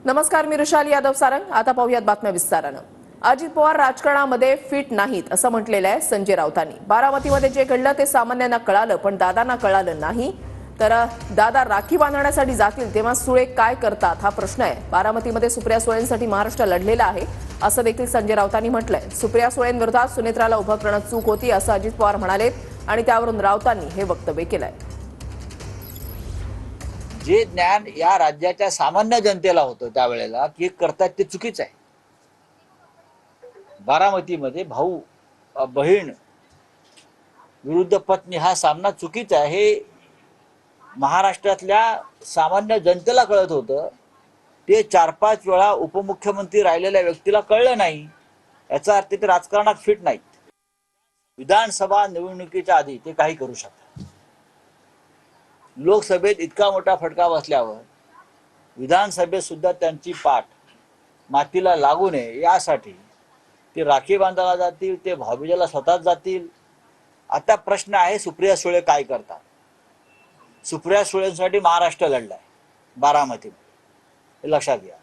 नमस्कार, मी ऋषाली यादव सारंग। आता पाहूयात बातम्या विस्तारानं। अजित पवार राजकारणामध्ये फिट नाहीत असं म्हटलेलं आहे संजय राऊतांनी। बारामतीमध्ये जे घडलं ते सामान्यांना कळालं, पण दादांना कळालं नाही। तर दादा राखी बांधण्यासाठी जातील तेव्हा सुळे काय करतात हा प्रश्न आहे। बारामतीमध्ये सुप्रिया सुळेंसाठी महाराष्ट्र लढलेला आहे असं देखील संजय राऊतांनी म्हटलंय। सुप्रिया सुळेंविरोधात सुनेत्राला उभं करणं चूक होती असं अजित पवार म्हणाले आणि त्यावरून राऊतांनी हे वक्तव्य केलंय। जे ज्ञान या राज्याच्या सामान्य जनतेला होतं त्यावेळेला की करतात ते चुकीचं आहे। बारामतीमध्ये भाऊ बहीण विरुद्ध पत्नी हा सामना चुकीचा आहे हे महाराष्ट्रातल्या सामान्य जनतेला कळत होतं। ते 4-5 वेळा उपमुख्यमंत्री राहिलेल्या व्यक्तीला कळलं नाही, याचा अर्थ ते राजकारणात फिट नाहीत। विधानसभा निवडणुकीच्या आधी ते काही करू शकतात। लोकसभेत इतका मोठा फटका बसल्यावर विधानसभेत सुद्धा त्यांची पाठ मातीला लागू नये यासाठी ते राखी बांधायला जातील, ते भाऊबीजेला स्वतःच जातील। आता प्रश्न आहे सुप्रिया सुळे काय करतात। सुप्रिया सुळेंसाठी महाराष्ट्र लढलाय बारामतीमध्ये, हे लक्षात घ्या।